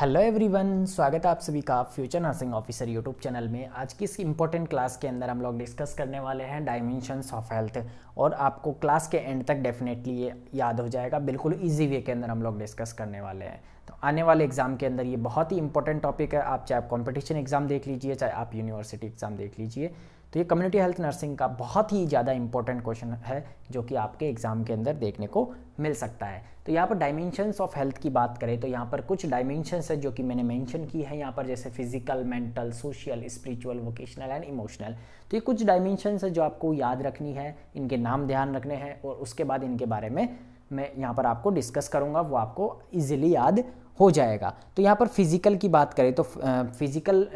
Hello everyone, स्वागत है आप सभी का future nursing officer YouTube channel में। आज की इस इम्पोर्टेंट क्लास के अंदर हम लोग डिस्कस करने वाले हैं डायमेंशंस ऑफ हेल्थ, और आपको क्लास के एंड तक डेफिनेटली ये याद हो जाएगा। बिल्कुल इजी वे के अंदर हम लोग डिस्कस करने वाले हैं। तो आने वाले एग्जाम के अंदर ये बहुत ही इंपॉर्टेंट टॉपिक है। आप चाहे आप कॉम्पिटिशन एग्जाम देख लीजिए, चाहे आप यूनिवर्सिटी एग्जाम देख लीजिए, तो ये कम्युनिटी हेल्थ नर्सिंग का बहुत ही ज़्यादा इंपॉर्टेंट क्वेश्चन है जो कि आपके एग्जाम के अंदर देखने को मिल सकता है। तो यहाँ पर डायमेंशंस ऑफ हेल्थ की बात करें तो यहाँ पर कुछ डायमेंशंस है जो कि मैंने मेंशन की है यहाँ पर, जैसे physical, mental, social, spiritual, vocational and emotional. तो ये कुछ डायमेंशंस है जो आपको याद रखनी है, इनके नाम ध्यान रखने हैं, और उसके बाद इनके बारे में मैं यहाँ पर आपको डिस्कस करूँगा, वो आपको ईजिली याद हो जाएगा। तो यहाँ पर फिजिकल की बात करें तो फिजिकल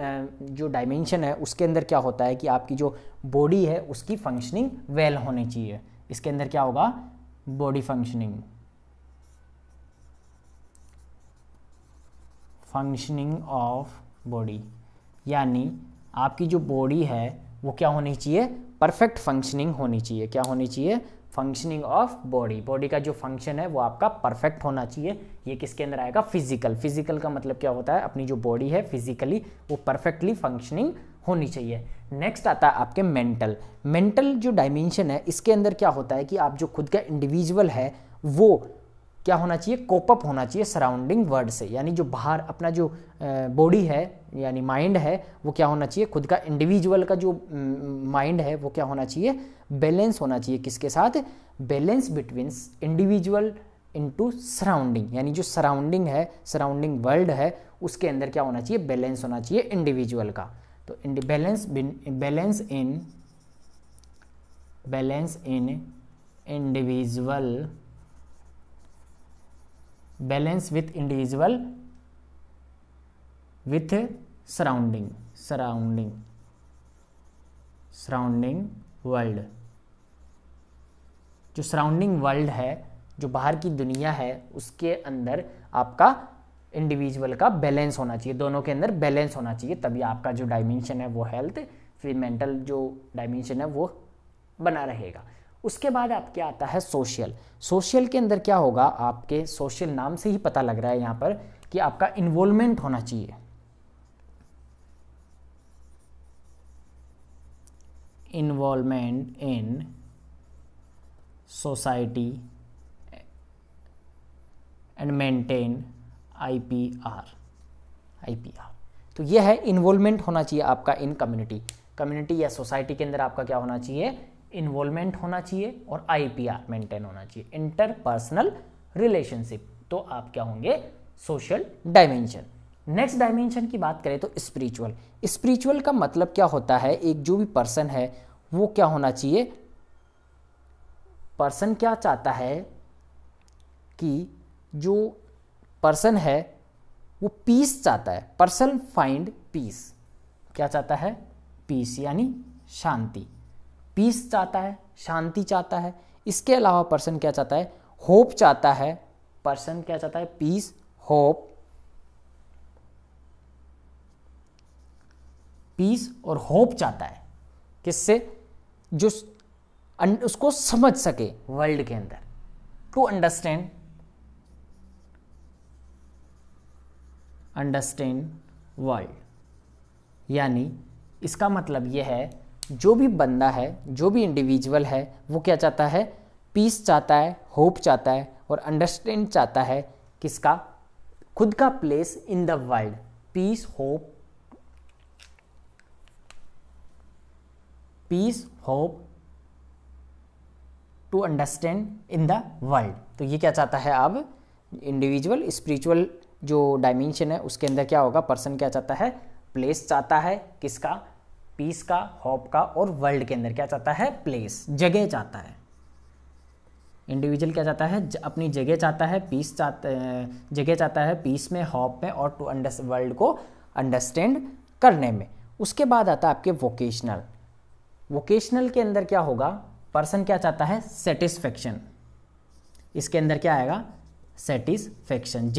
जो डायमेंशन है उसके अंदर क्या होता है कि आपकी जो बॉडी है उसकी फंक्शनिंग वेल होनी चाहिए। इसके अंदर क्या होगा, बॉडी फंक्शनिंग ऑफ बॉडी, यानी आपकी जो बॉडी है वो क्या होनी चाहिए, परफेक्ट फंक्शनिंग होनी चाहिए। क्या होनी चाहिए, फंक्शनिंग ऑफ बॉडी। बॉडी का जो फंक्शन है वो आपका परफेक्ट होना चाहिए। ये किसके अंदर आएगा, फिजिकल। फिजिकल का मतलब क्या होता है, अपनी जो बॉडी है फिजिकली वो परफेक्टली फंक्शनिंग होनी चाहिए। नेक्स्ट आता है आपके मेंटल। मेंटल जो डायमेंशन है इसके अंदर क्या होता है कि आप जो खुद का इंडिविजुअल है वो क्या होना चाहिए, कोप अप होना चाहिए सराउंडिंग वर्ल्ड से। यानी जो बाहर अपना जो बॉडी है यानी माइंड है वो क्या होना चाहिए, खुद का इंडिविजुअल का जो माइंड है वो क्या होना चाहिए, बैलेंस होना चाहिए। किसके साथ, balance between individual into surrounding, यानी जो सराउंडिंग है, सराउंडिंग वर्ल्ड है उसके अंदर क्या होना चाहिए, बैलेंस होना चाहिए इंडिविजुअल का। तो balance in individual, balance with individual with surrounding world. जो सराउंडिंग वर्ल्ड है, जो बाहर की दुनिया है, उसके अंदर आपका इंडिविजुअल का बैलेंस होना चाहिए। दोनों के अंदर बैलेंस होना चाहिए, तभी आपका जो डायमेंशन है वो हेल्थ, फिर मेंटल जो डायमेंशन है वो बना रहेगा। उसके बाद आपके आता है सोशल। सोशल के अंदर क्या होगा, आपके सोशल नाम से ही पता लग रहा है यहाँ पर कि आपका इन्वॉल्वमेंट होना चाहिए। Involvement in society and maintain IPR। तो यह है इन्वॉल्वमेंट होना चाहिए आपका इन कम्युनिटी या सोसाइटी के अंदर। आपका क्या होना चाहिए, इन्वॉल्वमेंट होना चाहिए, और IPR मेंटेन होना चाहिए, इंटरपर्सनल रिलेशनशिप। तो आप क्या होंगे, सोशल डायमेंशन। नेक्स्ट डायमेंशन की बात करें तो स्पिरिचुअल। स्पिरिचुअल का मतलब क्या होता है, एक जो भी पर्सन है वो क्या होना चाहिए, पर्सन क्या चाहता है कि जो पर्सन है वो पीस चाहता है। पर्सन फाइंड पीस, क्या चाहता है, पीस यानी शांति। पीस चाहता है, शांति चाहता है। इसके अलावा पर्सन क्या चाहता है, होप चाहता है। पर्सन क्या चाहता है, पीस, होप, पीस और होप चाहता है। किससे, जो उसको समझ सके वर्ल्ड के अंदर, टू अंडरस्टैंड वर्ल्ड। यानी इसका मतलब यह है, जो भी बंदा है, जो भी इंडिविजुअल है वो क्या चाहता है, पीस चाहता है, होप चाहता है और अंडरस्टैंड चाहता है। किसका, खुद का place in the world. Peace, hope to understand in the world. तो ये क्या चाहता है अब इंडिविजुअल। स्पिरिचुअल जो डायमेंशन है उसके अंदर क्या होगा, पर्सन क्या चाहता है, प्लेस चाहता है। किसका, पीस का, होप का, और वर्ल्ड के अंदर क्या चाहता है, प्लेस, जगह चाहता है। इंडिविजुअल क्या चाहता है, अपनी जगह चाहता है, पीस चाहता है, जगह चाहता है पीस में, होप में, और टू वर्ल्ड को अंडरस्टैंड करने में। उसके बाद आता है आपके वोकेशनल। वोकेशनल के अंदर क्या होगा, पर्सन क्या चाहता है, सेटिस्फेक्शन। इसके अंदर क्या आएगा, सेटिस्फेक्शन।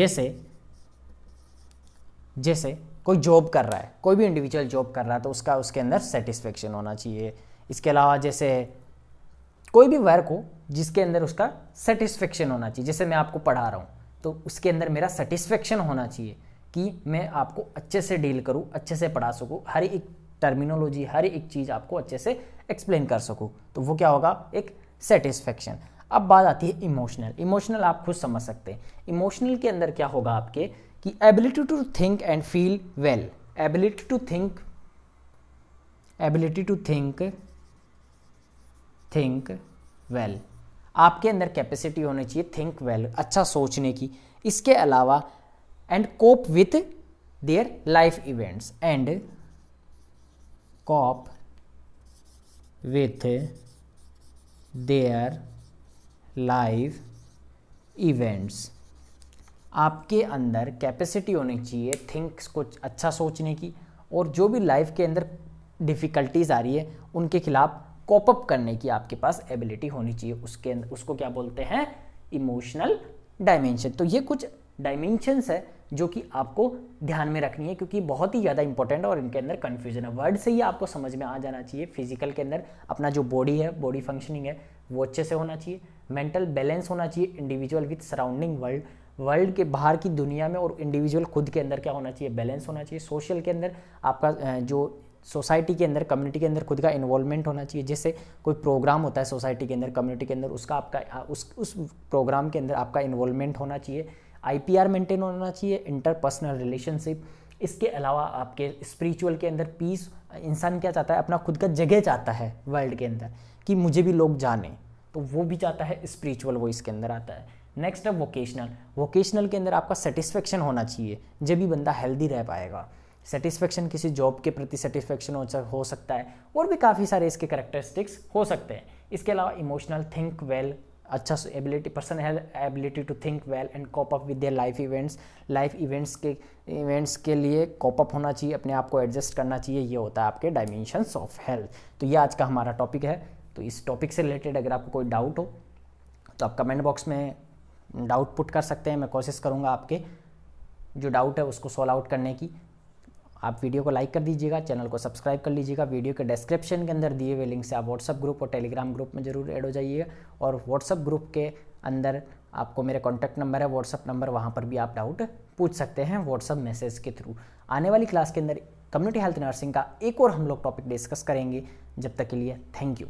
जैसे कोई जॉब कर रहा है, कोई भी इंडिविजुअल जॉब कर रहा है तो उसके अंदर सेटिस्फेक्शन होना चाहिए। इसके अलावा जैसे कोई भी वर्क हो जिसके अंदर उसका सेटिस्फेक्शन होना चाहिए, जैसे मैं आपको पढ़ा रहा हूँ तो उसके अंदर मेरा सेटिस्फेक्शन होना चाहिए कि मैं आपको अच्छे से डील करूं, अच्छे से पढ़ा सकूं, हर एक टर्मिनोलॉजी, हर एक चीज़ आपको अच्छे से एक्सप्लेन कर सकूं, तो वो क्या होगा, एक सेटिस्फेक्शन। अब बात आती है इमोशनल। इमोशनल आप खुद समझ सकते हैं। इमोशनल के अंदर क्या होगा आपके कि ability to think and feel well, ability to think well, आपके अंदर कैपेसिटी होनी चाहिए थिंक वेल, अच्छा सोचने की। इसके अलावा and cope with their life events, and cope with their life events. आपके अंदर कैपेसिटी होनी चाहिए थिंक्स को अच्छा सोचने की, और जो भी लाइफ के अंदर डिफ़िकल्टीज आ रही है उनके खिलाफ कोप अप करने की आपके पास एबिलिटी होनी चाहिए। उसके अंदर उसको क्या बोलते हैं, इमोशनल डायमेंशन। तो ये कुछ डायमेंशंस है जो कि आपको ध्यान में रखनी है, क्योंकि बहुत ही ज़्यादा इंपॉर्टेंट है और इनके अंदर कन्फ्यूजन है। वर्ड से ही आपको समझ में आ जाना चाहिए। फिजिकल के अंदर अपना जो बॉडी है, बॉडी फंक्शनिंग है, वो अच्छे से होना चाहिए। मेंटल बैलेंस होना चाहिए individual with surrounding world, world के बाहर की दुनिया में और इंडिविजुअल खुद के अंदर क्या होना चाहिए, बैलेंस होना चाहिए। सोशल के अंदर आपका जो सोसाइटी के अंदर, कम्युनिटी के अंदर खुद का इन्वॉल्वमेंट होना चाहिए। जैसे कोई प्रोग्राम होता है सोसाइटी के अंदर, कम्युनिटी के अंदर, उसका आपका उस प्रोग्राम के अंदर आपका इन्वॉल्वमेंट होना चाहिए। IPR मेंटेन होना चाहिए, इंटरपर्सनल रिलेशनशिप। इसके अलावा आपके स्पिरिचुअल के अंदर पीस, इंसान क्या चाहता है, अपना खुद का जगह चाहता है वर्ल्ड के अंदर कि मुझे भी लोग जाने, तो वो भी चाहता है स्पिरिचुअल, वो इसके अंदर आता है। नेक्स्ट है वोकेशनल। वोकेशनल के अंदर आपका सेटिस्फेक्शन होना चाहिए, जब भी बंदा हेल्दी रह पाएगा। सेटिस्फेक्शन किसी जॉब के प्रति सेटिस्फेक्शन हो सकता है, और भी काफ़ी सारे इसके कैरेक्टरिस्टिक्स हो सकते हैं। इसके अलावा इमोशनल, थिंक वेल, अच्छा ability, person has ability to think well and cope up with their life events. Life events के लिए कोप अप होना चाहिए, अपने आप को एडजस्ट करना चाहिए। ये होता है आपके डायमेंशंस ऑफ हेल्थ। तो ये आज का हमारा टॉपिक है। तो इस टॉपिक से रिलेटेड अगर आपको कोई डाउट हो तो आप कमेंट बॉक्स में डाउट पुट कर सकते हैं। मैं कोशिश करूँगा आपके जो डाउट है उसको सॉल्व आउट करने की। आप वीडियो को लाइक कर दीजिएगा, चैनल को सब्सक्राइब कर लीजिएगा। वीडियो के डिस्क्रिप्शन के अंदर दिए हुए लिंक से आप व्हाट्सअप ग्रुप और टेलीग्राम ग्रुप में जरूर ऐड हो जाइएगा। और व्हाट्सअप ग्रुप के अंदर आपको मेरे कॉन्टैक्ट नंबर है, व्हाट्सअप नंबर, वहाँ पर भी आप डाउट पूछ सकते हैं व्हाट्सअप मैसेज के थ्रू। आने वाली क्लास के अंदर कम्युनिटी हेल्थ नर्सिंग का एक और हम लोग टॉपिक डिस्कस करेंगे। जब तक के लिए थैंक यू।